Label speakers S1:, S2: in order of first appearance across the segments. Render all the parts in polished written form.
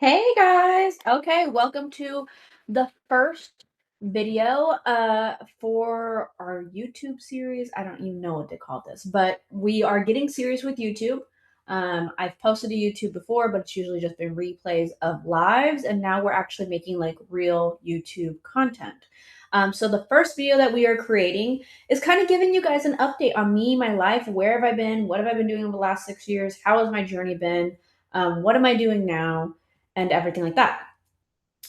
S1: Hey guys. Okay, welcome to the first video for our YouTube series. I don't even know what to call this, but we are getting serious with YouTube. I've posted to YouTube before, but it's usually just been replays of lives, and now we're actually making like real YouTube content. So the first video that we are creating is kind of giving you guys an update on me, my life, where have I been, what have I been doing over the last 6 years, how has my journey been, what am I doing now, and everything like that.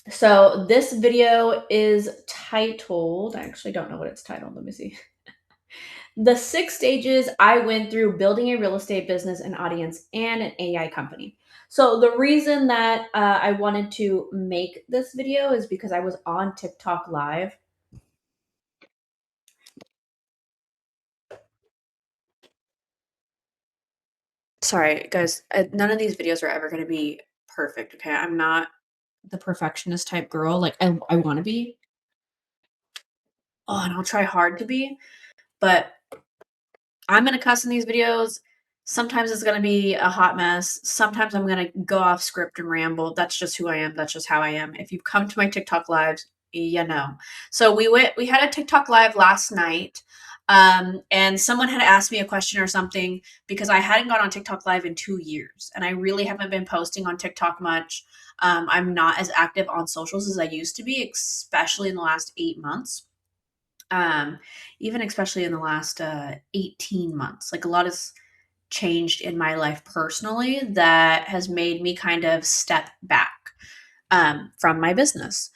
S1: So this video is titled, I actually don't know what it's titled. Let me see. The 6 stages I went through building a real estate business, an audience, and an AI company. So the reason that I wanted to make this video is because I was on TikTok live. Sorry, guys, none of these videos are ever going to be perfect. Okay. I'm not the perfectionist type girl. Like, I want to be. Oh, and I'll try hard to be. But I'm gonna cuss in these videos. Sometimes it's gonna be a hot mess. Sometimes I'm gonna go off script and ramble. That's just who I am. That's just how I am. If you've come to my TikTok lives, you know. So we had a TikTok live last night. And someone had asked me a question or something because I hadn't gone on TikTok live in 2 years and I really haven't been posting on TikTok much. I'm not as active on socials as I used to be, especially in the last 8 months. um, Even especially in the last 18 months. Like a lot has changed in my life personally that has made me kind of step back from my business.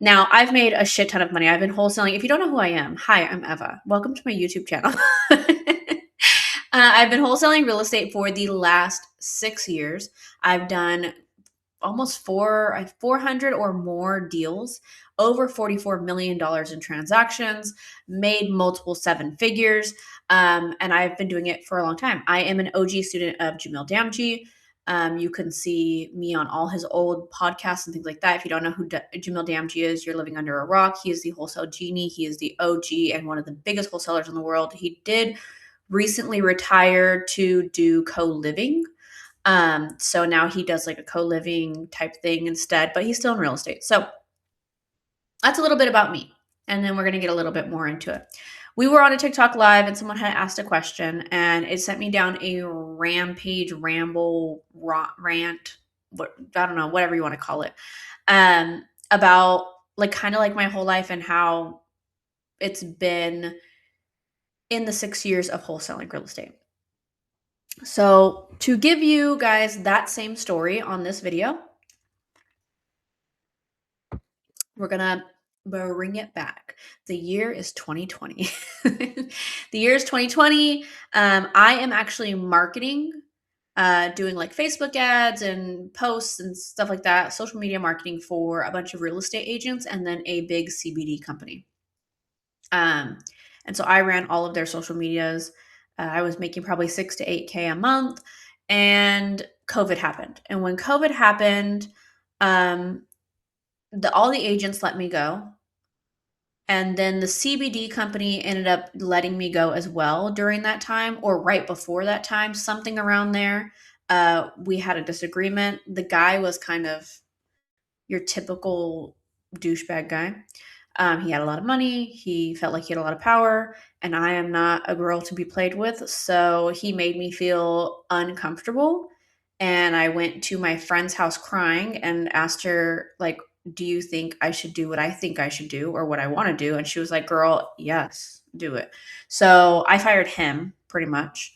S1: Now, I've made a shit ton of money. I've been wholesaling. If you don't know who I am, hi, I'm Eva. Welcome to my YouTube channel. I've been wholesaling real estate for the last 6 years. I've done almost 400 or more deals, over $44 million in transactions, made multiple seven figures, and I've been doing it for a long time. I am an OG student of Jamil Damji. You can see me on all his old podcasts and things like that. If you don't know who Jamil Damji is, you're living under a rock. He is the wholesale genie. He is the OG and one of the biggest wholesalers in the world. He did recently retire to do co-living. So now he does like a co-living type thing instead, but he's still in real estate. So that's a little bit about me. And then we're going to get a little bit more into it. We were on a TikTok live and someone had asked a question and it sent me down a rampage, ramble, rant, what, I don't know, whatever you want to call it, about like kind of like my whole life and how it's been in the 6 years of wholesaling real estate. So to give you guys that same story on this video, we're gonna bring it back. The year is 2020. The year is 2020. I am actually marketing, doing like Facebook ads and posts and stuff like that, social media marketing for a bunch of real estate agents and then a big CBD company. And so I ran all of their social medias. I was making probably 6 to 8K a month, and COVID happened. And when COVID happened, um, all the agents let me go. And then the CBD company ended up letting me go as well during that time, or right before that time, something around there. We had a disagreement. The guy was kind of your typical douchebag guy. He had a lot of money. He felt like he had a lot of power, and I am not a girl to be played with. So he made me feel uncomfortable. And I went to my friend's house crying and asked her, like, do you think I should do what I think I should do or what I want to do? And she was like, girl, yes, do it. So I fired him pretty much.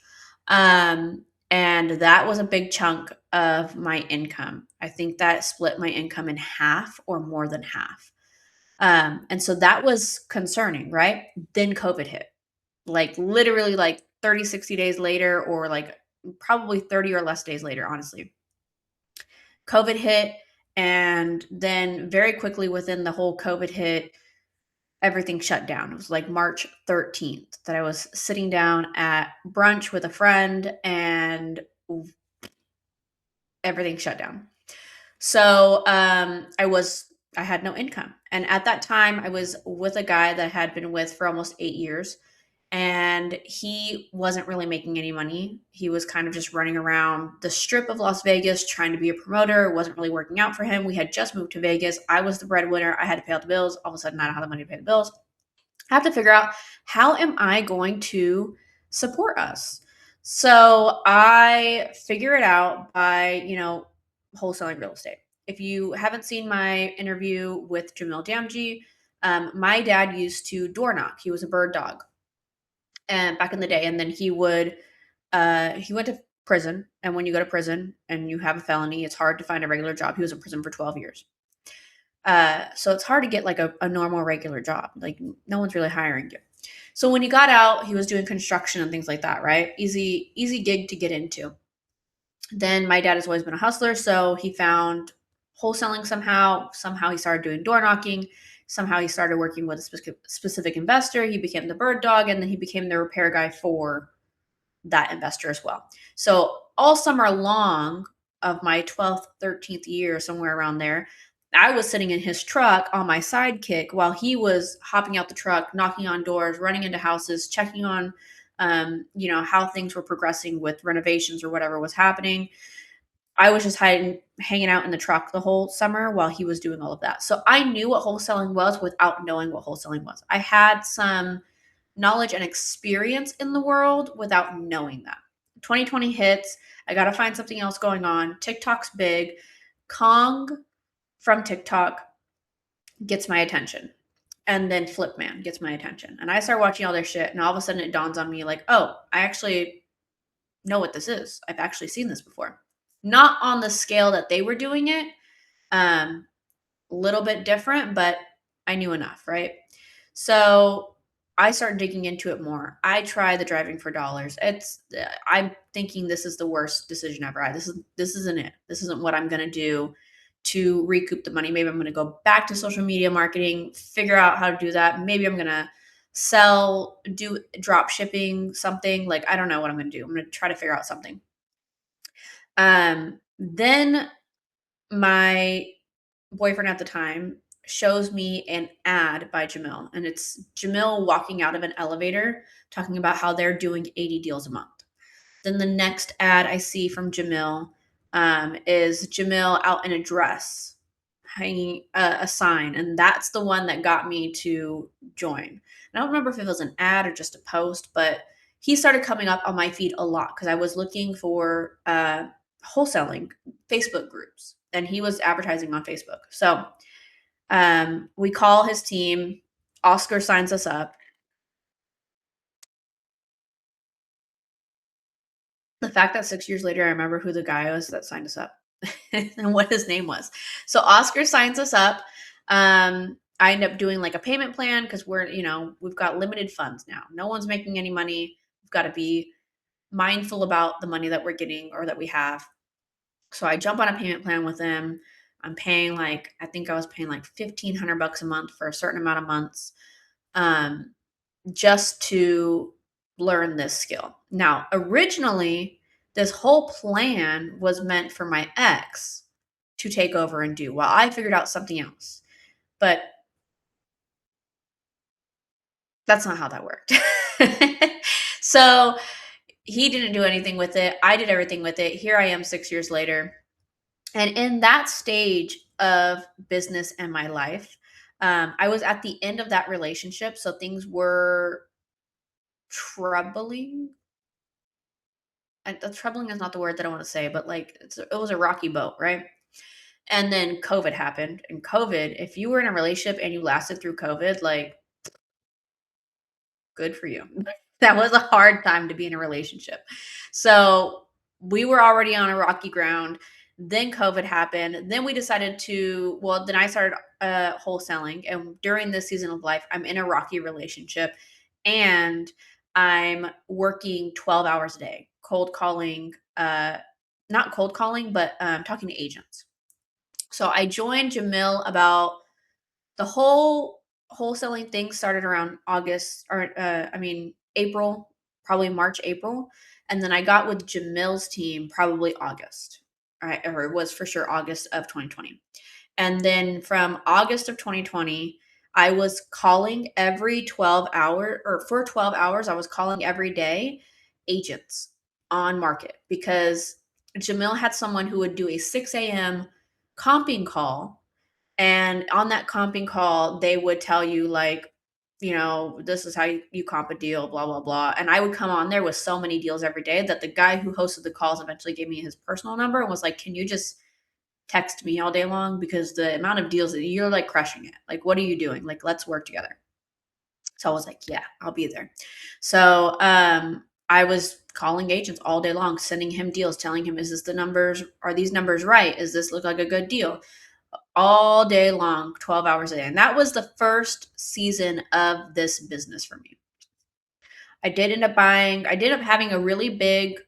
S1: And that was a big chunk of my income. I think that split my income in half or more than half. And so that was concerning, right? Then COVID hit, like literally like 30, 60 days later, or like probably 30 or less days later, honestly. COVID hit. And then very quickly within the whole COVID hit, everything shut down. It was like March 13th that I was sitting down at brunch with a friend and everything shut down. So I had no income. And at that time, I was with a guy that I had been with for almost 8 years. and he wasn't really making any money. He was kind of just running around the strip of Las Vegas trying to be a promoter. It wasn't really working out for him. We had just moved to Vegas. I was the breadwinner. I had to pay out the bills. All of a sudden, I don't have the money to pay the bills. I have to figure out, how am I going to support us? So I figure it out by, wholesaling real estate. If you haven't seen my interview with Jamil Damji, my dad used to door knock. He was a bird dog, and back in the day, and then he went to prison. And when you go to prison and you have a felony, it's hard to find a regular job. He was in prison for 12 years. So it's hard to get like a normal regular job. Like, no one's really hiring you. So when he got out, he was doing construction and things like that, right? Easy gig to get into. Then my dad has always been a hustler, so he found wholesaling somehow. Somehow he started doing door knocking. Somehow he started working with a specific investor. He became the bird dog, and then he became the repair guy for that investor as well. So all summer long of my 12th, 13th year, somewhere around there, I was sitting in his truck on my sidekick while he was hopping out the truck, knocking on doors, running into houses, checking on, how things were progressing with renovations or whatever was happening. I was just hanging out in the truck the whole summer while he was doing all of that. So I knew what wholesaling was without knowing what wholesaling was. I had some knowledge and experience in the world without knowing that. 2020 hits. I got to find something else going on. TikTok's big. Kong from TikTok gets my attention. And then Flipman gets my attention. And I start watching all their shit. And all of a sudden it dawns on me like, oh, I actually know what this is. I've actually seen this before. Not on the scale that they were doing it. A little bit different, but I knew enough, right? So I started digging into it more. I try the driving for dollars. I'm thinking this is the worst decision ever. This isn't it. This isn't what I'm gonna do to recoup the money. Maybe I'm gonna go back to social media marketing, figure out how to do that. Maybe I'm gonna do drop shipping, something. Like, I don't know what I'm gonna do. I'm gonna try to figure out something. Then my boyfriend at the time shows me an ad by Jamil, and it's Jamil walking out of an elevator talking about how they're doing 80 deals a month. Then the next ad I see from Jamil is Jamil out in a dress hanging a sign, and that's the one that got me to join. And I don't remember if it was an ad or just a post, but he started coming up on my feed a lot because I was looking for wholesaling Facebook groups, and he was advertising on Facebook. So we call his team. Oscar signs us up. The fact that 6 years later, I remember who the guy was that signed us up and what his name was. So Oscar signs us up. I end up doing like a payment plan because we've got limited funds now. No one's making any money. We've got to be mindful about the money that we're getting or that we have. So I jump on a payment plan with them. I'm paying I think I was paying like $1,500 a month for a certain amount of months, just to learn this skill. Now, originally, this whole plan was meant for my ex to take over and do while I figured out something else. But that's not how that worked. So he didn't do anything with it. I did everything with it. Here I am 6 years later. And in that stage of business and my life, I was at the end of that relationship. So things were troubling. And troubling is not the word that I want to say, but it was a rocky boat, right? And then COVID happened. And COVID, if you were in a relationship and you lasted through COVID, good for you. That was a hard time to be in a relationship. So we were already on a rocky ground. Then COVID happened. Then we decided then I started wholesaling. And during this season of life, I'm in a rocky relationship and I'm working 12 hours a day, cold calling, not cold calling, but talking to agents. So I joined Jamil about the whole wholesaling thing started around April, probably March, April. And then I got with Jamil's team probably August, right? Or it was for sure August of 2020. And then from August of 2020, I was calling every 12 hour or for 12 hours, I was calling every day agents on market because Jamil had someone who would do a 6 a.m. comping call. And on that comping call, they would tell you, like, this is how you comp a deal, blah, blah, blah. And I would come on there with so many deals every day that the guy who hosted the calls eventually gave me his personal number and was like, can you just text me all day long? Because the amount of deals that you're like crushing it. Like, what are you doing? Like, let's work together. So I was like, yeah, I'll be there. So I was calling agents all day long, sending him deals, telling him, is this the numbers? Are these numbers right? Does this look like a good deal? All day long, 12 hours a day. And that was the first season of this business for me. I did up having a really big,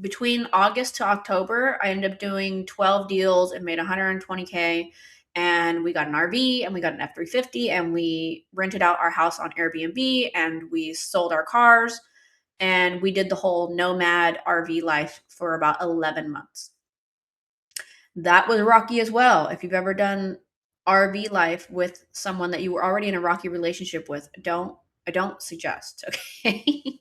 S1: between August to October, I ended up doing 12 deals and made 120K. And we got an RV and we got an F-350 and we rented out our house on Airbnb and we sold our cars and we did the whole nomad RV life for about 11 months. That was rocky as well. If you've ever done RV life with someone that you were already in a rocky relationship with, I don't suggest, okay?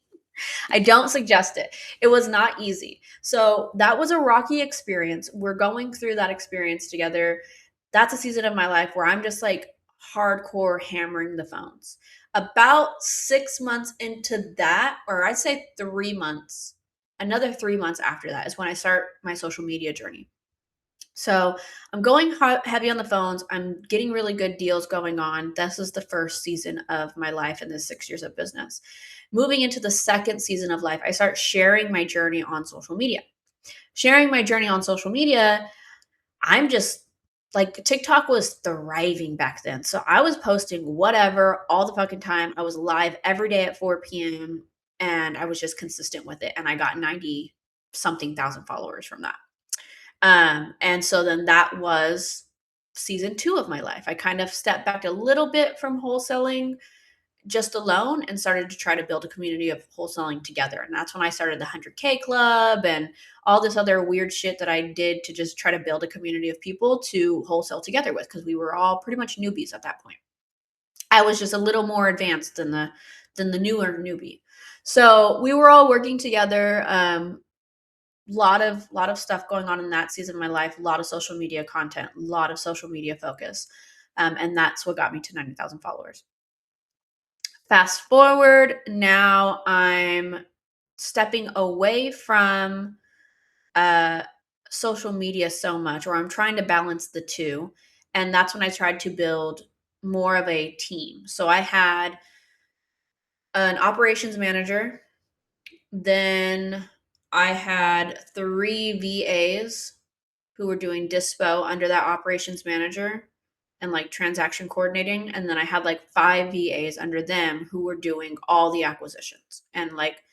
S1: I don't suggest it. It was not easy. So that was a rocky experience. We're going through that experience together. That's a season of my life where I'm just like hardcore hammering the phones. About 6 months into that, or I'd say 3 months, another 3 months after that is when I start my social media journey. So I'm going heavy on the phones. I'm getting really good deals going on. This is the first season of my life in the 6 years of business. Moving into the second season of life, I start sharing my journey on social media. Sharing my journey on social media, I'm just like, TikTok was thriving back then. So I was posting whatever all the fucking time. I was live every day at 4 p.m. and I was just consistent with it. And I got 90 something thousand followers from that. And so then that was season 2 of my life. I kind of stepped back a little bit from wholesaling just alone and started to try to build a community of wholesaling together. And that's when I started the 100K club and all this other weird shit that I did to just try to build a community of people to wholesale together with, because we were all pretty much newbies at that point. I was just a little more advanced than the newer newbie. So we were all working together. Lot of stuff going on in that season of my life, a lot of social media content, a lot of social media focus, and that's what got me to 90,000 followers. Fast forward, now I'm stepping away from uh, social media so much, or I'm trying to balance the two, and that's when I tried to build more of a team. So I had an operations manager, then I had 3 VAs who were doing dispo under that operations manager and like transaction coordinating. And then I had like 5 VAs under them who were doing all the acquisitions and like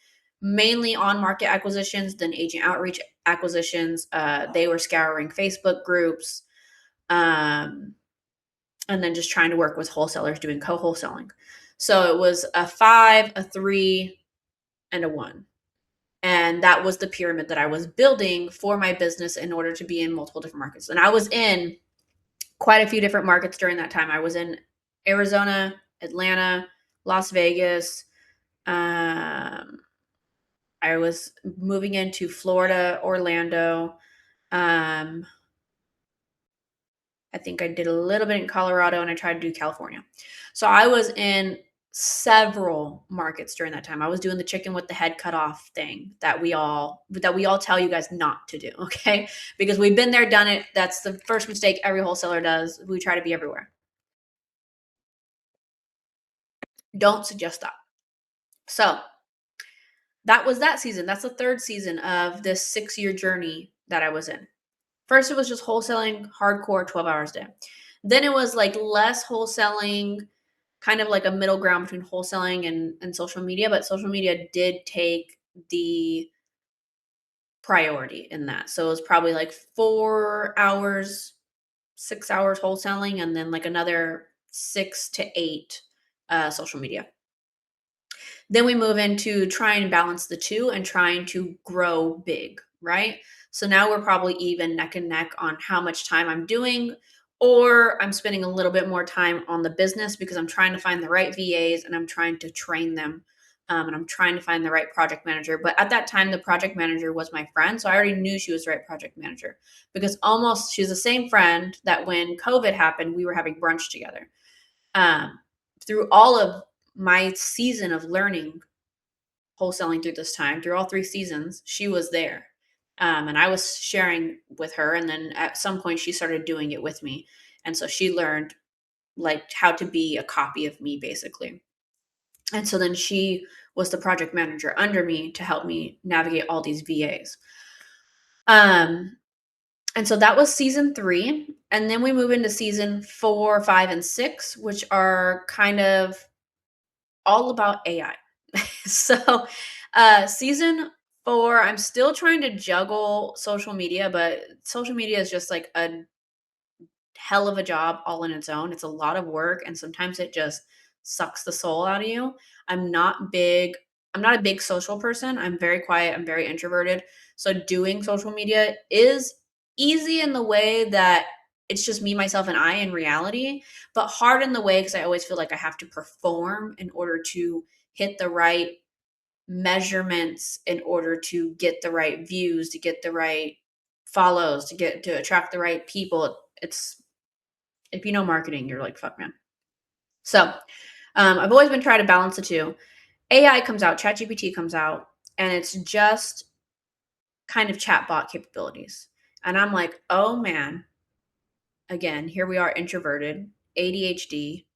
S1: mainly on market acquisitions, then agent outreach acquisitions. They were scouring Facebook groups, and then just trying to work with wholesalers doing co-wholesaling. So it was a 5, a 3, and a 1. And that was the pyramid that I was building for my business in order to be in multiple different markets. And I was in quite a few different markets during that time. I was in Arizona, Atlanta, Las Vegas. I was moving into Florida, Orlando. I think I did a little bit in Colorado and I tried to do California. So I was in several markets during that time. I was doing the chicken with the head cut off thing that we all tell you guys not to do, okay? Because we've been there, done it. That's the first mistake every wholesaler does. We try to be everywhere. Don't suggest that. So that was that season. That's the third season of this 6-year journey that I was in. First, it was just wholesaling, hardcore, 12 hours a day. Then it was like less wholesaling, kind of like a middle ground between wholesaling and social media, but social media did take the priority in that. So it was probably like 4 hours, 6 hours wholesaling, and then like another 6 to 8 social media. Then we move into trying to balance the two and trying to grow big, right? So now we're probably even neck and neck on how much time I'm doing or I'm spending a little bit more time on the business because I'm trying to find the right VAs and I'm trying to train them. And I'm trying to find the right project manager. But at that time, the project manager was my friend. So I already knew she was the right project manager because almost she was the same friend that when COVID happened, we were having brunch together. Um, through all of my season of learning wholesaling through this time, through all 3 seasons, she was there. And I was sharing with her. And then at some point, she started doing it with me. And so she learned like how to be a copy of me, basically. And so then she was the project manager under me to help me navigate all these VAs. Um, and so that was season 3. And then we move into season 4, 5, and 6, which are kind of all about AI. So, season 4, I'm still trying to juggle social media, but social media is just like a hell of a job all in its own. It's a lot of work and sometimes it just sucks the soul out of you. I'm not big I'm not a big social person. I'm very quiet, I'm very introverted. So doing social media is easy in the way that it's just me, myself, and I in reality, but hard in the way because I always feel like I have to perform in order to hit the right measurements, in order to get the right views, to get the right follows, to attract the right people. It's if you know marketing, you're like, fuck, man. So I've always been trying to balance the two. AI comes out, ChatGPT comes out, and it's just kind of chatbot capabilities. And I'm like, oh man, again, here we are, introverted, ADHD,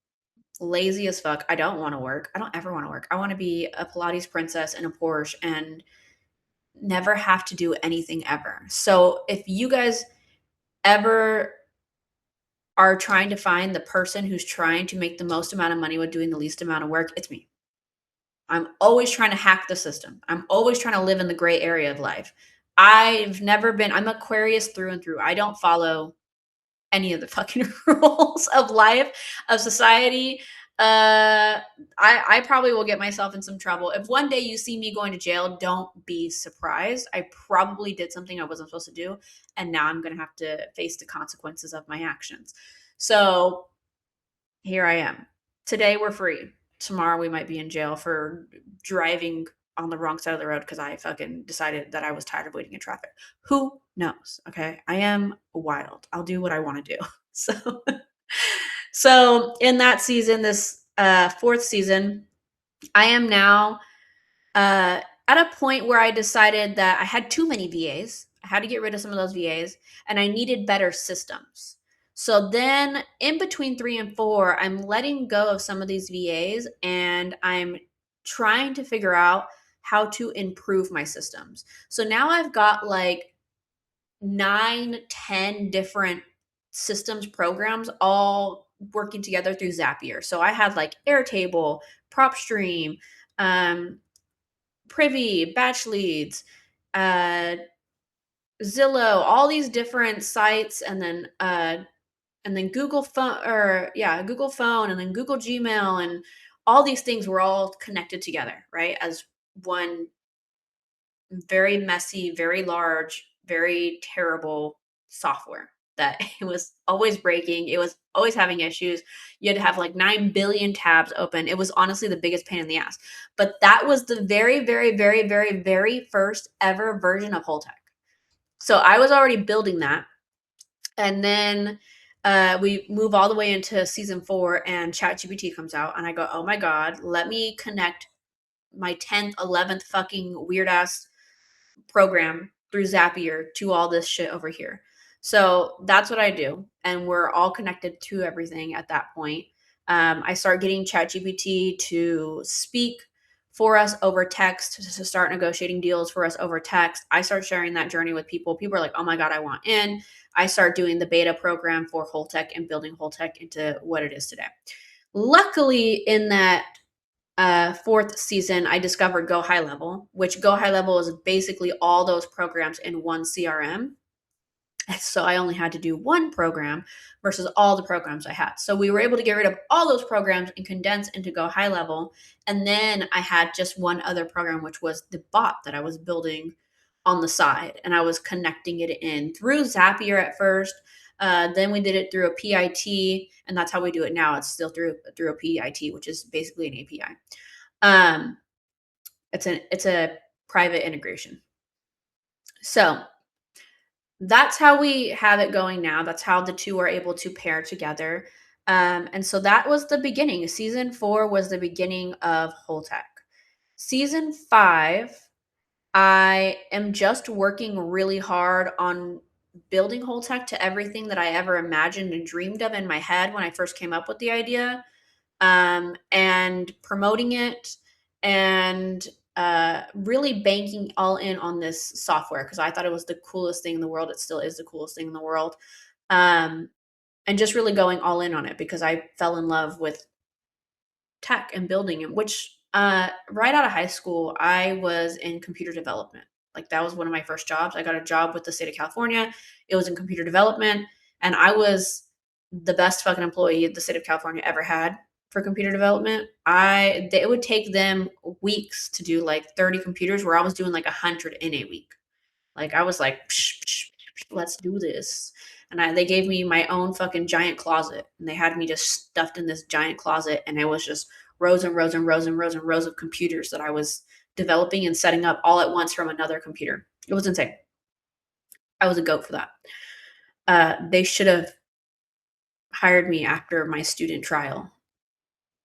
S1: lazy as fuck. I don't want to work. I don't ever want to work. I want to be a Pilates princess in a Porsche and never have to do anything ever. So if you guys ever are trying to find the person who's trying to make the most amount of money with doing the least amount of work, it's me. I'm always trying to hack the system. I'm always trying to live in the gray area of life. I'm Aquarius through and through. I don't follow any of the fucking rules of life, of society. I probably will get myself in some trouble. If one day you see me going to jail, don't be surprised. I probably did something I wasn't supposed to do, and now I'm going to have to face the consequences of my actions. So here I am. Today we're free. Tomorrow we might be in jail for driving on the wrong side of the road because I fucking decided that I was tired of waiting in traffic. Who knows? Okay. I am wild. I'll do what I want to do. So so in that season, this fourth season, I am now at a point where I decided that I had too many VAs. I had to get rid of some of those VAs and I needed better systems. So then in between 3 and 4, I'm letting go of some of these VAs and I'm trying to figure out how to improve my systems. So now I've got like 9, 10 different systems programs all working together through Zapier. So I had like Airtable, PropStream, um, Privy, Batch Leads, uh, Zillow, all these different sites, and then Google phone, or yeah, Google Phone, and then Google Gmail, and all these things were all connected together, right? As one very messy, very large, very terrible software that it was always breaking. It was always having issues. You had to have like 9 billion tabs open. It was honestly the biggest pain in the ass. But that was the very, very, very, very, very first ever version of Whole Tech. So I was already building that. And then we move all the way into season 4 and ChatGPT comes out. And I go, oh my God, let me connect my 10th, 11th fucking weird ass program through Zapier to all this shit over here. So that's what I do. And we're all connected to everything at that point. I start getting ChatGPT to speak for us over text, to start negotiating deals for us over text. I start sharing that journey with people. People are like, oh my God, I want in. I start doing the beta program for Whole Tech and building Whole Tech into what it is today. Luckily, in that fourth season, I discovered Go High Level, which Go High Level is basically all those programs in one CRM. So I only had to do one program versus all the programs I had. So we were able to get rid of all those programs and condense into Go High Level. And then I had just one other program, which was the bot that I was building on the side. And I was connecting it in through Zapier at first. Then we did it through a PIT, and that's how we do it now. It's still through a PIT, which is basically an API. Um, it's a private integration. So that's how we have it going now. That's how the two are able to pair together. And so that was the beginning. Season 4 was the beginning of Whole Tech. Season 5, I am just working really hard on building Whole Tech to everything that I ever imagined and dreamed of in my head when I first came up with the idea, and promoting it, and really banking all in on this software because I thought it was the coolest thing in the world. It still is the coolest thing in the world. Um, and just really going all in on it because I fell in love with tech and building it, which right out of high school, I was in computer development. Like that was one of my first jobs. I got a job with the state of California. It was in computer development, and I was the best fucking employee the state of California ever had for computer development. It would take them weeks to do like 30 computers where I was doing like 100 in a week. Like I was like, psh, psh, psh, let's do this. And they gave me my own fucking giant closet, and they had me just stuffed in this giant closet, and it was just rows and rows and rows and rows and rows of computers that I was developing and setting up all at once from another computer. It was insane. I was a goat for that. They should have hired me after my student trial,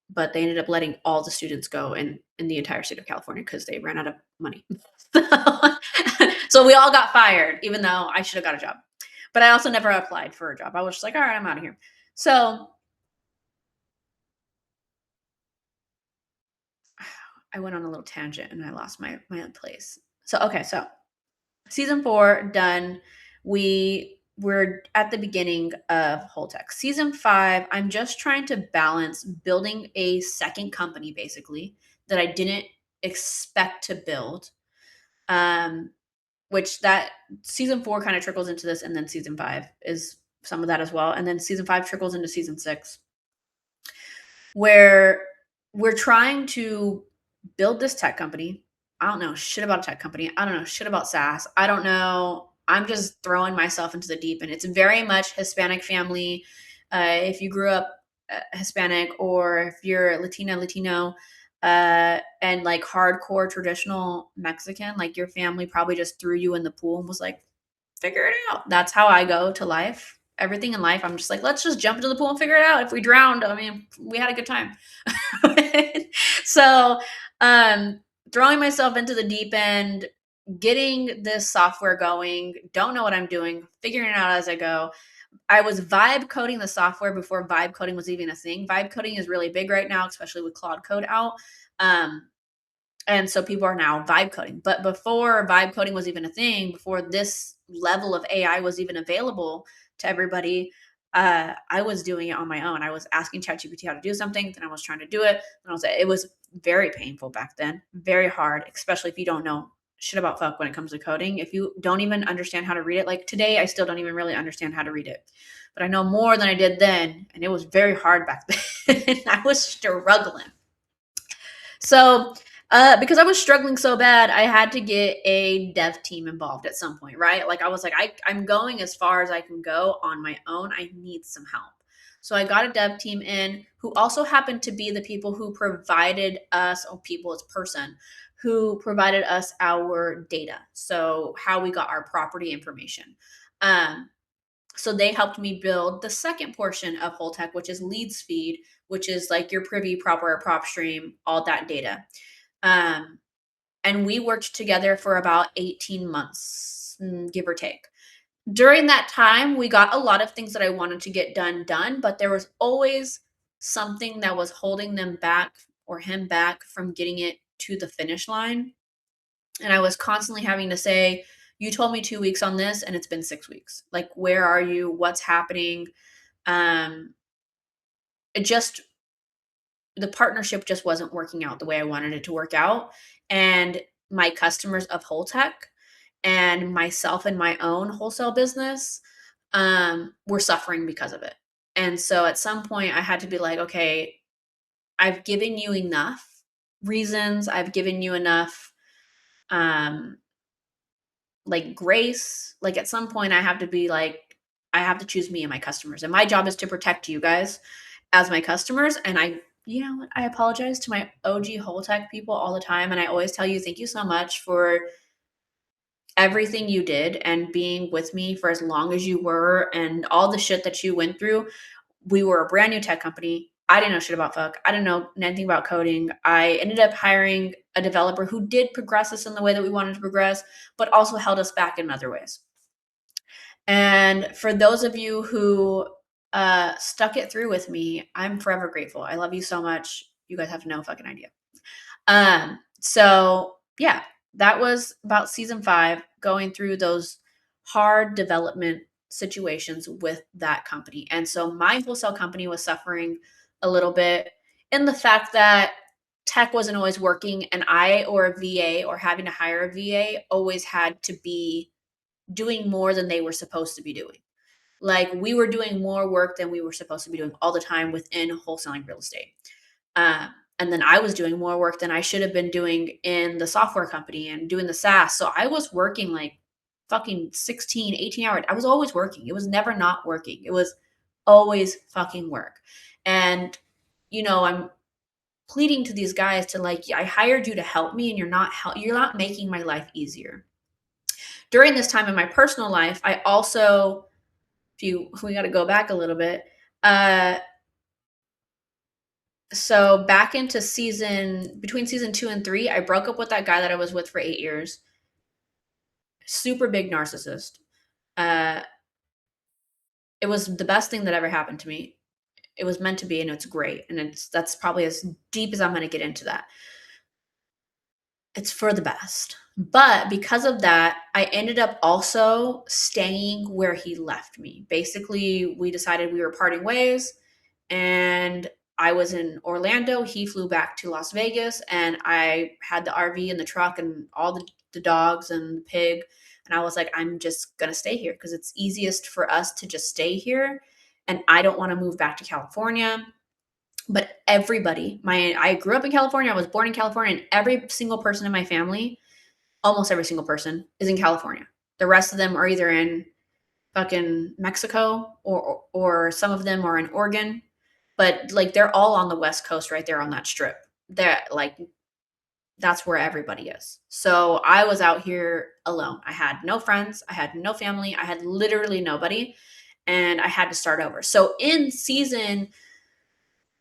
S1: but they ended up letting all the students go in the entire state of California because they ran out of money. So we all got fired, even though I should have got a job. But I also never applied for a job. I was just like, all right, I'm out of here. So I went on a little tangent and I lost my own place. So okay, so season 4 done. We're at the beginning of Whole Tech. Season 5, I'm just trying to balance building a second company basically that I didn't expect to build. Um, which that season 4 kind of trickles into this, and then season 5 is some of that as well. And then season 5 trickles into season 6, where we're trying to build this tech company. I don't know shit about a tech company. I don't know shit about SaaS. I don't know. I'm just throwing myself into the deep end. It's very much Hispanic family. If you grew up Hispanic, or if you're Latino, and like hardcore traditional Mexican, like your family probably just threw you in the pool and was like, figure it out. That's how I go to life. Everything in life, I'm just like, let's just jump into the pool and figure it out. If we drowned, I mean, we had a good time. So, um, throwing myself into the deep end, getting this software going, don't know what I'm doing, figuring it out as I go. I was vibe coding the software before vibe coding was even a thing. Vibe coding is really big right now, especially with Claude Code out. Um, and so people are now vibe coding. But before vibe coding was even a thing, before this level of AI was even available to everybody, I was doing it on my own. I was asking ChatGPT how to do something, then I was trying to do it. And it was very painful back then, very hard, especially if you don't know shit about fuck when it comes to coding. If you don't even understand how to read it, like today, I still don't even really understand how to read it. But I know more than I did then. And it was very hard back then. I was struggling. So, because I was struggling so bad, I had to get a dev team involved at some point, right? Like I was like, I'm going as far as I can go on my own. I need some help. So I got a dev team in who also happened to be the people who provided us, or people as person, who provided us our data. So how we got our property information. Um, so they helped me build the second portion of Whole Tech, which is leads feed, which is like your privy, proper, prop stream, all that data. Um, and we worked together for about 18 months, give or take. During that time, we got a lot of things that I wanted to get done, but there was always something that was holding them back, or him back, from getting it to the finish line. And I was constantly having to say, you told me 2 weeks on this and it's been 6 weeks. Like, where are you? What's happening? Um, it just, the partnership just wasn't working out the way I wanted it to work out. And my customers of Whole Tech and myself and my own wholesale business were suffering because of it. And so at some point I had to be like, okay, I've given you enough reasons. I've given you enough um like grace. Like at some point I have to be like, I have to choose me and my customers. And my job is to protect you guys as my customers. And you know what? I apologize to my OG whole tech people all the time. And I always tell you, thank you so much for everything you did and being with me for as long as you were and all the shit that you went through. We were a brand new tech company. I didn't know shit about fuck. I didn't know anything about coding. I ended up hiring a developer who did progress us in the way that we wanted to progress, but also held us back in other ways. And for those of you who stuck it through with me, I'm forever grateful. I love you so much. You guys have no fucking idea. So yeah, that was about season 5, going through those hard development situations with that company. And so my wholesale company was suffering a little bit in the fact that tech wasn't always working, and I or a VA or having to hire a VA always had to be doing more than they were supposed to be doing. Like we were doing more work than we were supposed to be doing all the time within wholesaling real estate. Uh, and then I was doing more work than I should have been doing in the software company and doing the SaaS. So I was working like fucking 16, 18 hours. I was always working. It was never not working. It was always fucking work. And, you know, I'm pleading to these guys to like, I hired you to help me and you're not making my life easier. During this time in my personal life, I also, we got to go back a little bit. So back into between season 2 and 3, I broke up with that guy that I was with for 8 years. Super big narcissist. Uh, it was the best thing that ever happened to me. It was meant to be, and it's great. And that's probably as deep as I'm going to get into that. It's for the best. But because of that, I ended up also staying where he left me. Basically, we decided we were parting ways, and I was in Orlando. He flew back to Las Vegas, and I had the RV and the truck and all the dogs and the pig. And I was like, I'm just going to stay here because it's easiest for us to just stay here. And I don't want to move back to California. But everybody, I grew up in California. I was born in California, and every single person in my family, almost every single person, is in California. The rest of them are either in fucking Mexico or some of them are in Oregon, but like they're all on the West Coast right there on that strip. They're like, that's where everybody is. So I was out here alone. I had no friends, I had no family, I had literally nobody, and I had to start over. So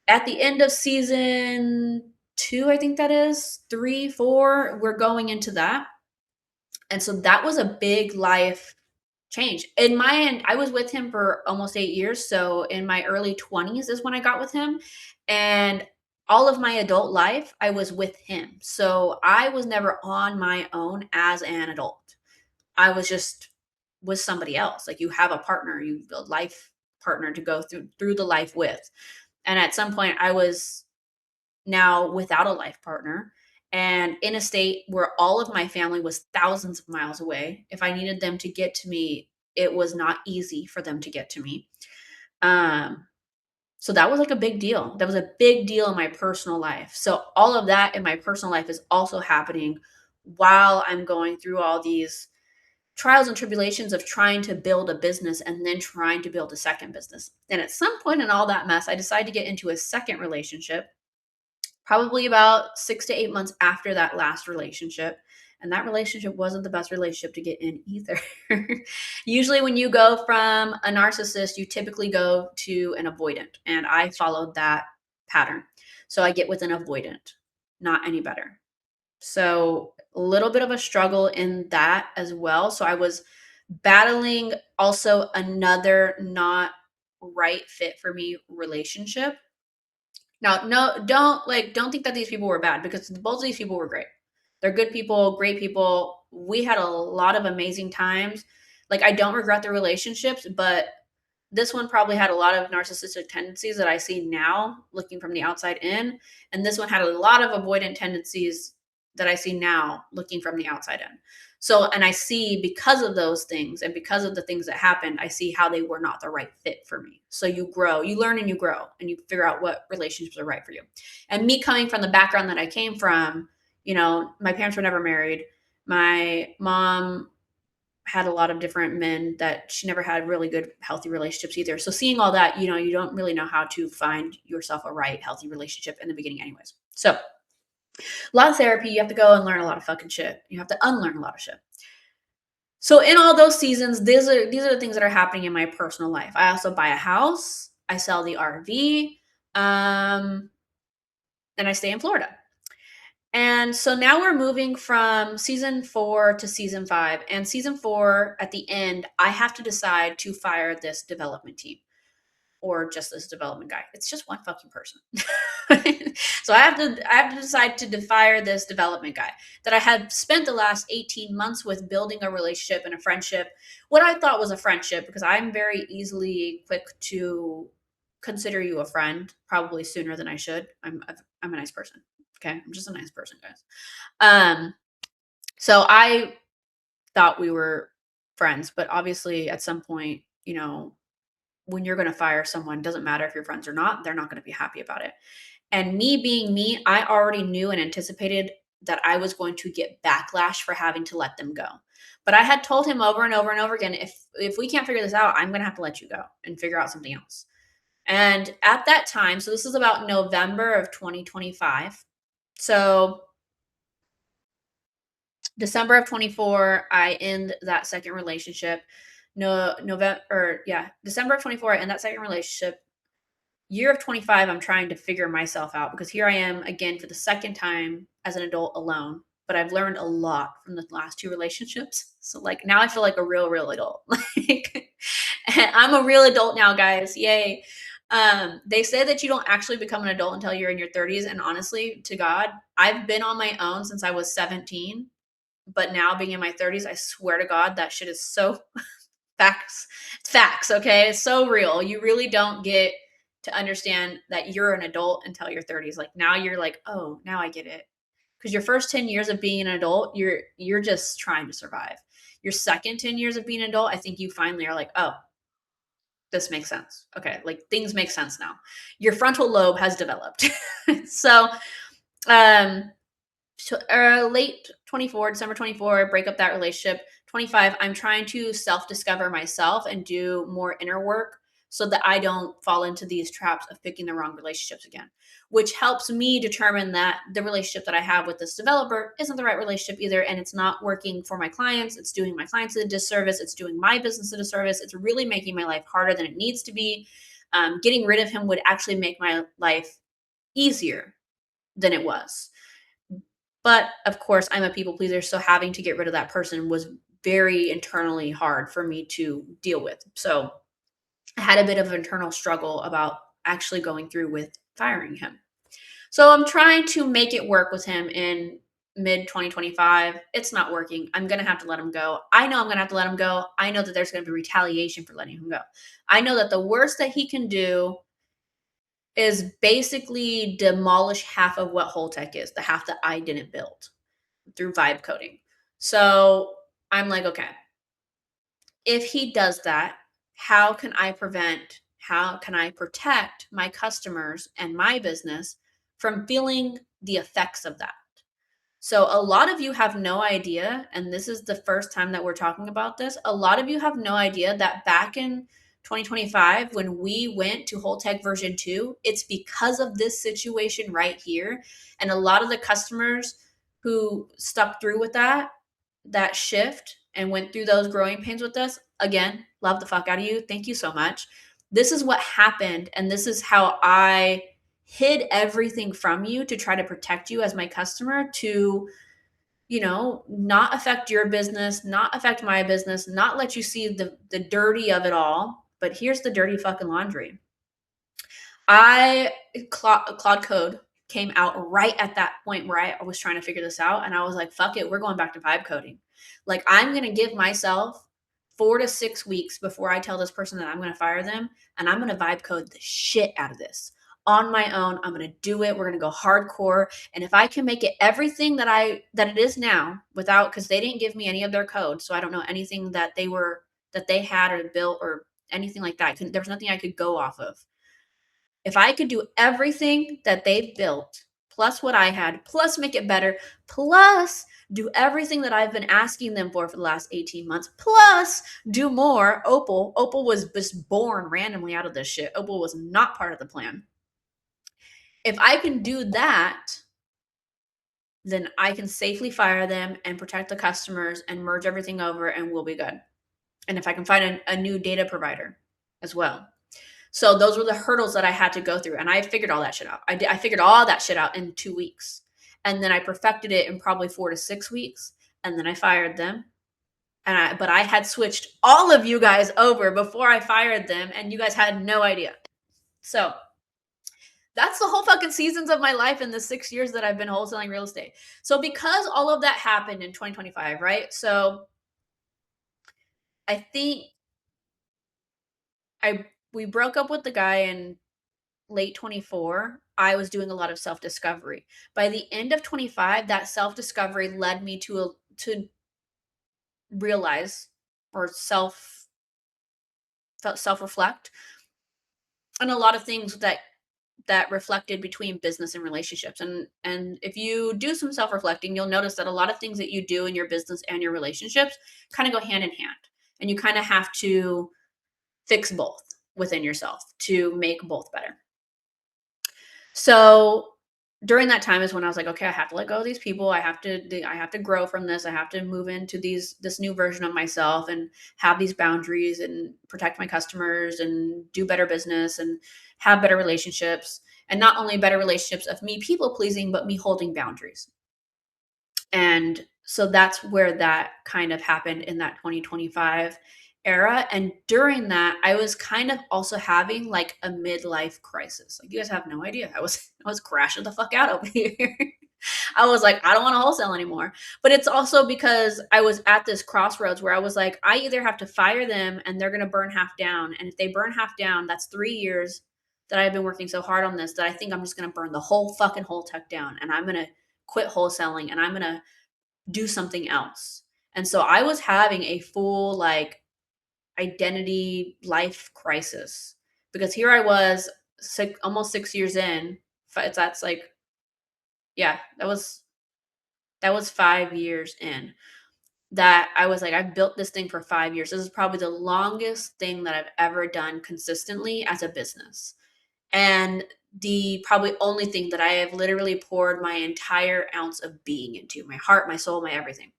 S1: at the end of season 2, I think that is 3, 4, we're going into that. And so that was a big life change. In my end, I was with him for almost 8 years. So in my early 20s is when I got with him. And all of my adult life, I was with him. So I was never on my own as an adult. I was just with somebody else. Like you have a partner, you a life partner to go through the life with. And at some point I was now without a life partner and in a state where all of my family was thousands of miles away. If I needed them to get to me, it was not easy for them to get to me. So that was like a big deal. That was a big deal in my personal life. So all of that in my personal life is also happening while I'm going through all these trials and tribulations of trying to build a business and then trying to build a second business. And at some point in all that mess, I decided to get into a second relationship probably about 6 to 8 months after that last relationship. And that relationship wasn't the best relationship to get in either. Usually, when you go from a narcissist, you typically go to an avoidant. And I followed that pattern. So I get with an avoidant, not any better. So a little bit of a struggle in that as well. So I was battling also another not right fit for me relationship. Now, no, don't think that these people were bad because both of these people were great. They're good people, great people. We had a lot of amazing times. Like I don't regret the relationships, but this one probably had a lot of narcissistic tendencies that I see now looking from the outside in, and this one had a lot of avoidant tendencies that I see now looking from the outside in. So, and I see because of those things and because of the things that happened, I see how they were not the right fit for me. So you grow, you learn and you grow and you figure out what relationships are right for you. And me coming from the background that I came from, you know, my parents were never married. My mom had a lot of different men that she never had really good, healthy relationships either. So seeing all that, you don't really know how to find yourself a right, healthy relationship in the beginning, anyways. So a lot of therapy. You have to go and learn a lot of fucking shit. You have to unlearn a lot of shit. So in all those seasons, these are the things that are happening in my personal life. I also buy a house. I sell the RV. And I stay in Florida. And so now we're moving from season 4 to season 5. And season 4, at the end, I have to decide to fire this development team or just this development guy. It's just one fucking person. So I have to decide to fire this development guy that I had spent the last 18 months with, building a relationship and a friendship. What I thought was a friendship, because I'm very easily quick to consider you a friend, probably sooner than I should. I'm a nice person. Okay, I'm just a nice person, guys. So I thought we were friends, but obviously at some point, when you're going to fire someone, doesn't matter if you're friends or not, they're not going to be happy about it. And me being me, I already knew and anticipated that I was going to get backlash for having to let them go. But I had told him over and over and over again, if we can't figure this out, I'm going to have to let you go and figure out something else. And at that time, so this is about November of 2025. So December of 24, I end that second relationship. No, November, or yeah, December of 24, I end that second relationship. Year of 25, I'm trying to figure myself out, because here I am again for the second time as an adult alone. But I've learned a lot from the last 2 relationships. So like now I feel like a real adult. Like I'm a real adult now, guys. Yay. They say that you don't actually become an adult until you're in your 30s. And honestly, to God, I've been on my own since I was 17. But now being in my 30s, I swear to God, that shit is so facts. It's facts, okay? It's so real. You really don't get to understand that you're an adult until your 30s. Like now you're like, oh, now I get it. Because your first 10 years of being an adult, you're just trying to survive. Your second 10 years of being an adult, I think you finally are like, oh, this makes sense. Okay, like things make sense now. Your frontal lobe has developed. So, um, late 24, December 24, break up that relationship. 25, I'm trying to self-discover myself and do more inner work so that I don't fall into these traps of picking the wrong relationships again, which helps me determine that the relationship that I have with this developer isn't the right relationship either. And it's not working for my clients. It's doing my clients a disservice. It's doing my business a disservice. It's really making my life harder than it needs to be. Getting rid of him would actually make my life easier than it was. But of course, I'm a people pleaser, so having to get rid of that person was very internally hard for me to deal with. So I had a bit of an internal struggle about actually going through with firing him. So I'm trying to make it work with him in mid 2025. It's not working. I'm going to have to let him go. I know I'm going to have to let him go. I know that there's going to be retaliation for letting him go. I know that the worst that he can do is basically demolish half of what Whole Tech is, the half that I didn't build through vibe coding. So I'm like, okay, if he does that, how can I protect my customers and my business from feeling the effects of that? So a lot of you have no idea, and this is the first time that we're talking about this. A lot of you have no idea that back in 2025, when we went to Whole Tech version 2, it's because of this situation right here. And a lot of the customers who stuck through with that shift and went through those growing pains with us, again, love the fuck out of you. Thank you so much. This is what happened. And this is how I hid everything from you to try to protect you as my customer, to not affect your business, not affect my business, not let you see the dirty of it all. But here's the dirty fucking laundry. Claude Code came out right at that point where I was trying to figure this out, and I was like, fuck it, we're going back to vibe coding. Like, I'm going to give myself 4 to 6 weeks before I tell this person that I'm going to fire them, and I'm going to vibe code the shit out of this on my own. I'm going to do it. We're going to go hardcore. And if I can make it everything that it is now, without, because they didn't give me any of their code, so I don't know anything that they had or built or anything like that. There was nothing I could go off of. If I could do everything that they've built plus what I had, plus make it better, plus do everything that I've been asking them for the last 18 months, plus do more. Opal was just born randomly out of this shit. Opal was not part of the plan. If I can do that, then I can safely fire them and protect the customers and merge everything over and we'll be good. And if I can find a new data provider as well. So those were the hurdles that I had to go through. And I figured all that shit out. I figured all that shit out in 2 weeks. And then I perfected it in probably 4 to 6 weeks. And then I fired them. But I had switched all of you guys over before I fired them. And you guys had no idea. So that's the whole fucking seasons of my life in the 6 years that I've been wholesaling real estate. So because all of that happened in 2025, right? So I think we broke up with the guy in late 24. I was doing a lot of self-discovery. By the end of 25, that self-discovery led me to realize or self-reflect on a lot of things that reflected between business and relationships. And if you do some self-reflecting, you'll notice that a lot of things that you do in your business and your relationships kind of go hand in hand. And you kind of have to fix both within yourself to make both better. So during that time is when I was like, okay, I have to let go of these people. I have to grow from this. I have to move into this new version of myself and have these boundaries and protect my customers and do better business and have better relationships. And not only better relationships of me people pleasing, but me holding boundaries. And so that's where that kind of happened in that 2025 era. And during that, I was kind of also having like a midlife crisis. Like you guys have no idea. I was crashing the fuck out over here. I was like, I don't want to wholesale anymore. But it's also because I was at this crossroads where I was like, I either have to fire them and they're going to burn half down. And if they burn half down, that's 3 years that I've been working so hard on this that I think I'm just going to burn the whole fucking whole tech down. And I'm going to quit wholesaling and I'm going to do something else. And so I was having a full like identity life crisis because here I was almost 6 years in. That's like, yeah, that was 5 years in that I was like, I've built this thing for 5 years. This is probably the longest thing that I've ever done consistently as a business. And the probably only thing that I have literally poured my entire ounce of being into, my heart, my soul, my everything.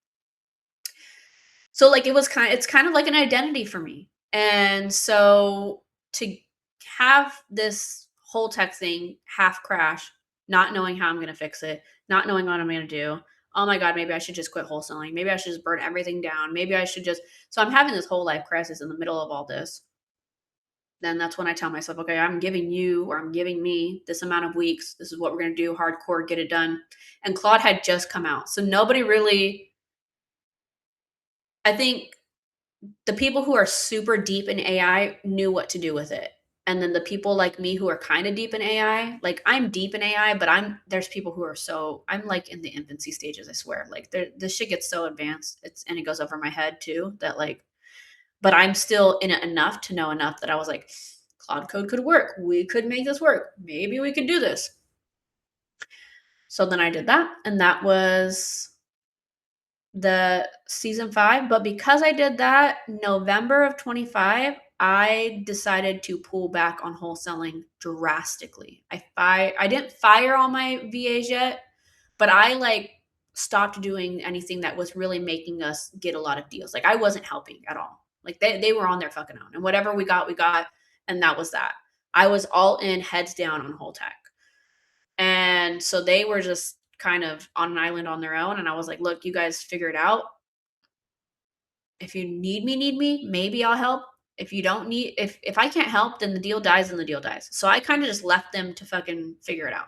S1: So like it's kind of like an identity for me. And so to have this whole tech thing half crash, not knowing how I'm going to fix it, not knowing what I'm going to do. Oh my God, maybe I should just quit wholesaling. Maybe I should just burn everything down. Maybe I should just. So I'm having this whole life crisis in the middle of all this. Then that's when I tell myself, okay, I'm giving you or I'm giving me this amount of weeks. This is what we're going to do, hardcore, get it done. And Claude had just come out. So nobody really, I think the people who are super deep in AI knew what to do with it. And then the people like me who are kind of deep in AI, like I'm deep in AI, but there's people who are I'm like in the infancy stages, I swear. Like this shit gets so advanced. And it goes over my head too, that like, but I'm still in it enough to know enough that I was like, Cloud Code could work. We could make this work. Maybe we could do this. So then I did that. And that was the season 5. But because I did that, November of 25, I decided to pull back on wholesaling drastically. I didn't fire all my VAs yet, but I like stopped doing anything that was really making us get a lot of deals. Like I wasn't helping at all. Like they were on their fucking own. And whatever we got, and that was that. I was all in, heads down on whole tech. And so they were just kind of on an island on their own. And I was like, look, you guys figure it out. If you need me, maybe I'll help. If you don't need, if I can't help, then the deal dies and the deal dies. So I kind of just left them to fucking figure it out.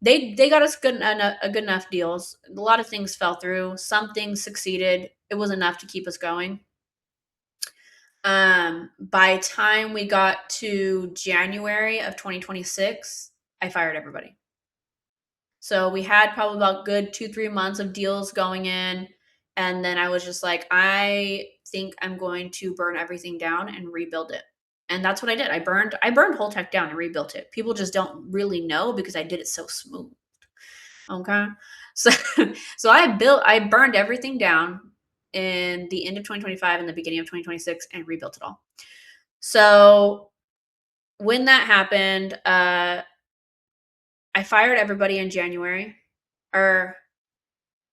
S1: They got us good enough deals. A lot of things fell through. Some things succeeded. It was enough to keep us going. By time we got to January of 2026, I fired everybody. So we had probably about good 2-3 months of deals going in. And then I was just like, I think I'm going to burn everything down and rebuild it. And that's what I did. I burned whole tech down and rebuilt it. People just don't really know because I did it so smooth. Okay. So so I burned everything down in the end of 2025 and the beginning of 2026 and rebuilt it all. So when that happened, I fired everybody in January or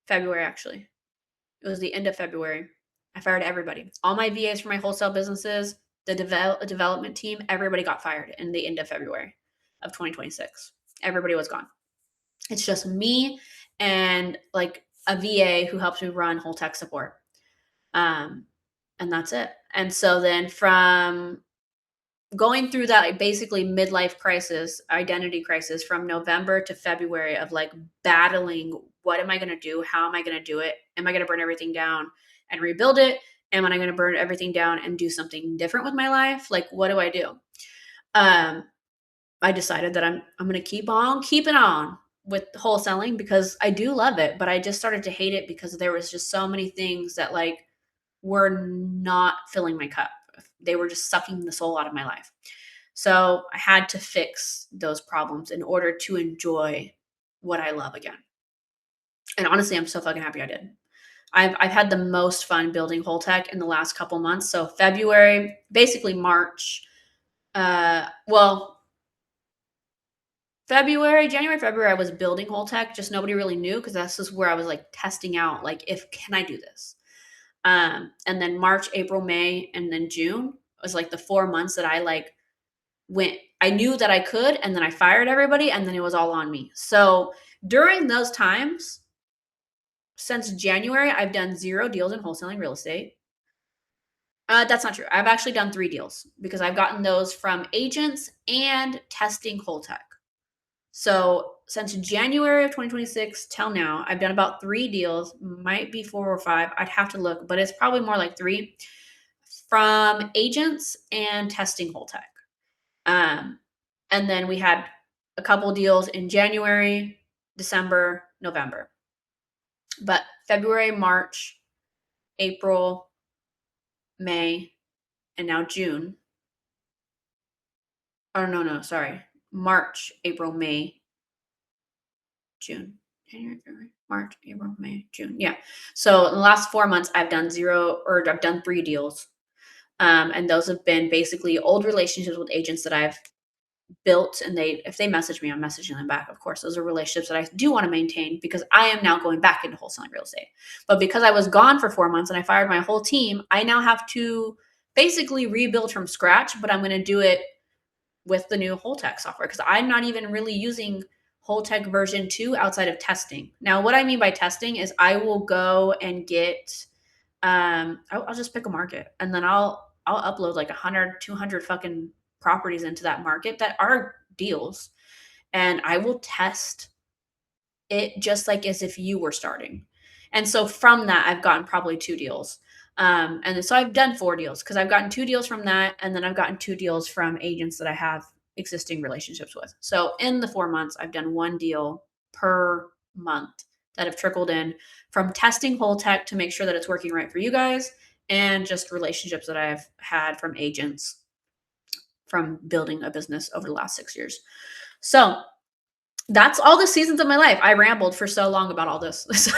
S1: February actually. It was the end of February. I fired everybody. All my VAs for my wholesale businesses, the development team, everybody got fired in the end of February of 2026. Everybody was gone. It's just me and like a VA who helps me run whole tech support. Um, and that's it. And so then from going through that like basically midlife crisis, identity crisis from November to February of like battling what am I going to do? How am I going to do it? Am I going to burn everything down and rebuild it? Am I going to burn everything down and do something different with my life? Like what do I do? Um I decided that I'm going to keep on keeping on with wholesaling because I do love it, but I just started to hate it because there was just so many things that like were not filling my cup. They were just sucking the soul out of my life. So I had to fix those problems in order to enjoy what I love again. And honestly, I'm so fucking happy I did. I've had the most fun building whole tech in the last couple months. So February, basically March, well, January, February, I was building whole tech. Just nobody really knew because that's just where I was like testing out, like, if can I do this? And then March, April, May, and then June was like the 4 months that I like went. I knew that I could, and then I fired everybody, and then it was all on me. So during those times, since January, I've done 0 deals in wholesaling real estate. That's not true. I've actually done 3 deals because I've gotten those from agents and testing whole tech. So since January of 2026 till now, I've done about 3 deals, might be 4 or 5. I'd have to look, but it's probably more like 3 from agents and testing whole tech. Um, and then we had a couple deals in January, December, November. But February, March, April, May, and now June. Oh, no, sorry. March, April, May, June, January, February, March, April, May, June. Yeah. So in the last 4 months, I've done 3 deals. And those have been basically old relationships with agents that I've built. And if they message me, I'm messaging them back. Of course, those are relationships that I do want to maintain because I am now going back into wholesaling real estate. But because I was gone for 4 months and I fired my whole team, I now have to basically rebuild from scratch, but I'm going to do it with the new whole tech software because I'm not even really using whole tech version 2 outside of testing. Now, what I mean by testing is I will go and get I'll just pick a market and then I'll upload like 100, 200 fucking properties into that market that are deals, and I will test it just like as if you were starting. And so from that, I've gotten probably 2 deals. And so I've done 4 deals because I've gotten 2 deals from that. And then I've gotten 2 deals from agents that I have existing relationships with. So in the 4 months, I've done 1 deal per month that have trickled in from testing whole tech to make sure that it's working right for you guys, and just relationships that I've had from agents from building a business over the last 6 years. So that's all the seasons of my life. I rambled for so long about all this.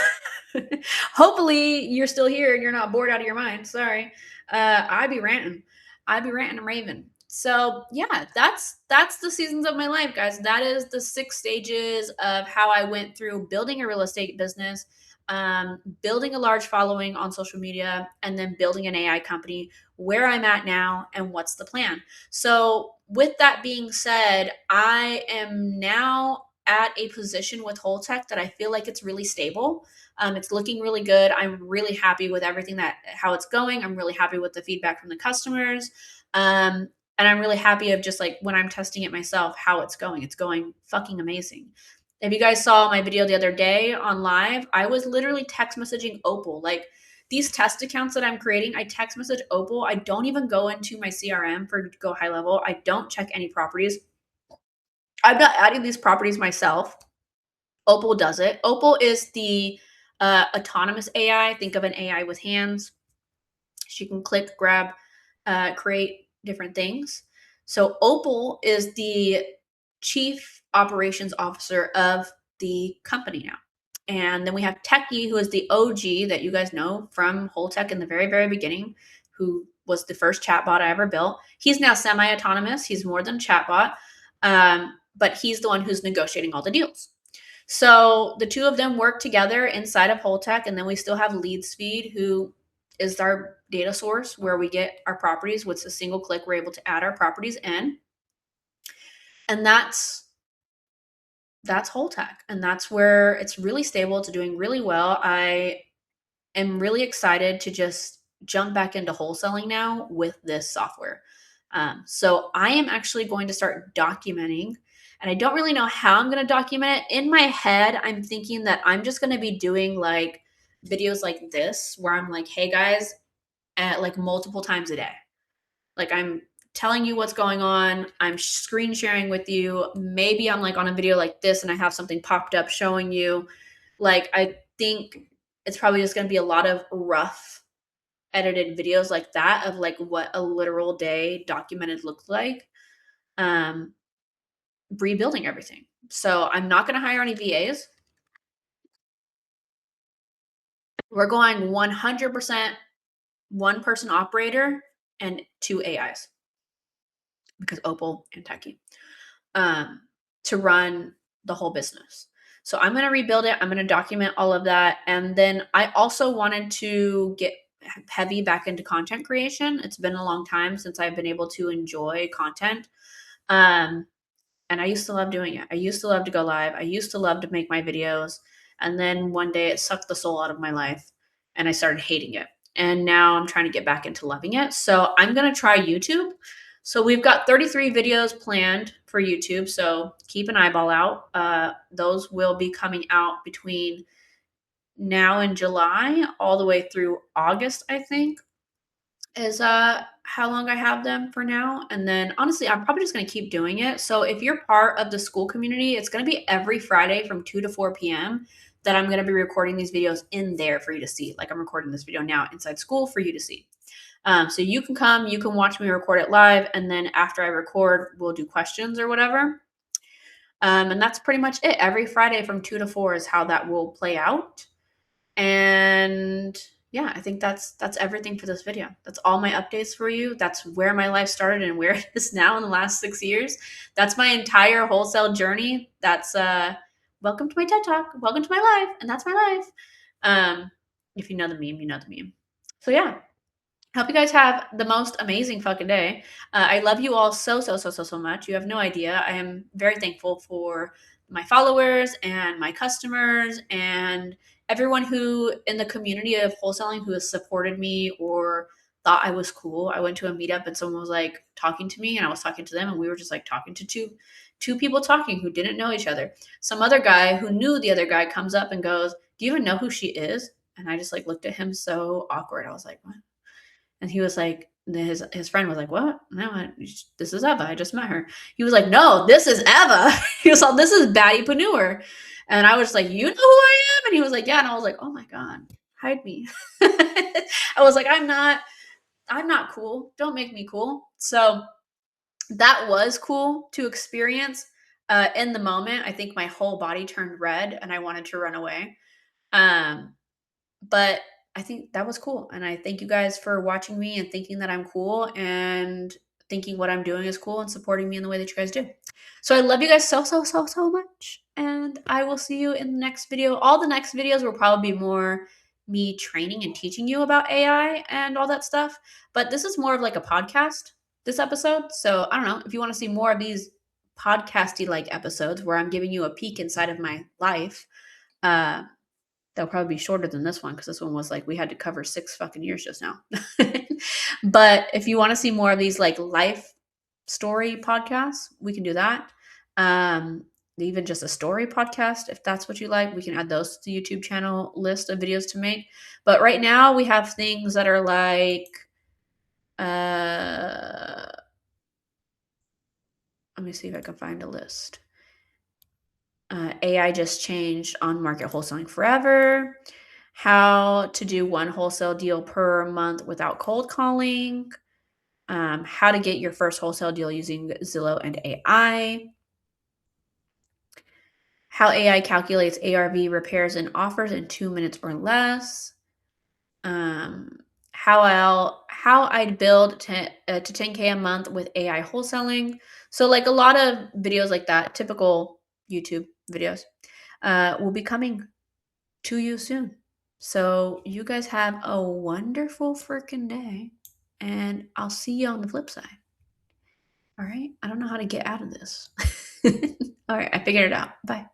S1: Hopefully you're still here and you're not bored out of your mind. Sorry. I be ranting. I be ranting and raving. So yeah, that's the seasons of my life, guys. That is the 6 stages of how I went through building a real estate business, building a large following on social media, and then building an AI company, where I'm at now, and what's the plan. So with that being said, I am now at a position with whole tech that I feel like it's really stable. It's looking really good. I'm really happy with everything how it's going. I'm really happy with the feedback from the customers. And I'm really happy of just like when I'm testing it myself, how it's going. It's going fucking amazing. If you guys saw my video the other day on live, I was literally text messaging Opal. Like these test accounts that I'm creating, I text message Opal. I don't even go into my CRM for Go High Level. I don't check any properties. I'm not adding these properties myself. Opal does it. Opal is the autonomous AI. Think of an AI with hands. She can click, grab, create different things. So Opal is the chief operations officer of the company now. And then we have Techie, who is the OG that you guys know from Whole Tech in the very, very beginning, who was the first chatbot I ever built. He's now semi-autonomous. He's more than chatbot, but he's the one who's negotiating all the deals. So the two of them work together inside of Whole Tech, and then we still have LeadsFeed, who is our data source where we get our properties. With a single click, we're able to add our properties in, and that's Whole Tech, and that's where it's really stable. It's doing really well. I am really excited to just jump back into wholesaling now with this software. So I am actually going to start documenting, and I don't really know how I'm going to document it. In my head, I'm thinking that I'm just going to be doing like videos like this, where I'm like, hey guys, at like multiple times a day. Like I'm telling you what's going on. I'm screen sharing with you. Maybe I'm like on a video like this and I have something popped up showing you. Like I think it's probably just going to be a lot of rough edited videos like that of like what a literal day documented looked like. Um Rebuilding everything. So I'm not going to hire any VAs. We're going 100% one person operator and two AIs, because Opal and Techie, to run the whole business. So I'm going to rebuild it. I'm going to document all of that. And then I also wanted to get heavy back into content creation. It's been a long time since I've been able to enjoy content. And I used to love doing it. I used to love to go live. I used to love to make my videos. And then one day it sucked the soul out of my life and I started hating it. And now I'm trying to get back into loving it. So I'm going to try YouTube. So we've got 33 videos planned for YouTube. So keep an eyeball out. Those will be coming out between now and July, all the way through August, I think, is how long I have them for now. And then honestly, I'm probably just going to keep doing it. So if you're part of the school community, it's going to be every Friday from 2 to 4 p.m. that I'm going to be recording these videos in there for you to see. Like I'm recording this video now inside school for you to see. So you can come, you can watch me record it live, and then after I record, we'll do questions or whatever. And that's pretty much it. Every Friday from 2 to 4 is how that will play out. And yeah, I think that's everything for this video. That's all my updates for you. That's where my life started and where it is now in the last 6 years. That's my entire wholesale journey. That's welcome to my TED Talk. Welcome to my life, and that's my life. If you know the meme, you know the meme. So yeah, hope you guys have the most amazing fucking day. I love you all so much. You have no idea. I am very thankful for my followers and my customers and everyone who in the community of wholesaling who has supported me or thought I was cool. I went to a meetup and someone was like talking to me and I was talking to them and we were just like talking to two people talking who didn't know each other. Some other guy who knew the other guy comes up and goes, "Do you even know who she is?" And I just like looked at him so awkward. I was like, "What?" And he was like, his friend was like, "What? No, this is Eva. I just met her." He was like, "No, this is Eva." He was like, "This is Batty Panure." And I was like, "You know who I am?" And he was like, "Yeah." And I was like, "Oh my God, hide me." I was like, I'm not cool. Don't make me cool. So that was cool to experience in the moment. I think my whole body turned red and I wanted to run away. Um, but I think that was cool. And I thank you guys for watching me and thinking that I'm cool and thinking what I'm doing is cool and supporting me in the way that you guys do. So I love you guys so much. And I will see you in the next video. All the next videos will probably be more me training and teaching you about AI and all that stuff. But this is more of like a podcast, this episode. So I don't know if you want to see more of these podcasty like episodes where I'm giving you a peek inside of my life. They'll probably be shorter than this one because this one was like we had to cover 6 fucking years just now. But if you want to see more of these like life story podcasts, we can do that. Even just a story podcast, if that's what you like, we can add those to the YouTube channel list of videos to make. But right now we have things that are like, let me see if I can find a list. AI just changed on market wholesaling forever. How to do one wholesale deal per month without cold calling. How to get your first wholesale deal using Zillow and AI. how AI calculates ARV repairs and offers in 2 minutes or less. Um, how I'd build to 10K a month with AI wholesaling. So like a lot of videos like that, typical YouTube videos, will be coming to you soon. So you guys have a wonderful freaking day, and I'll see you on the flip side. All right. I don't know how to get out of this. All right. I figured it out. Bye.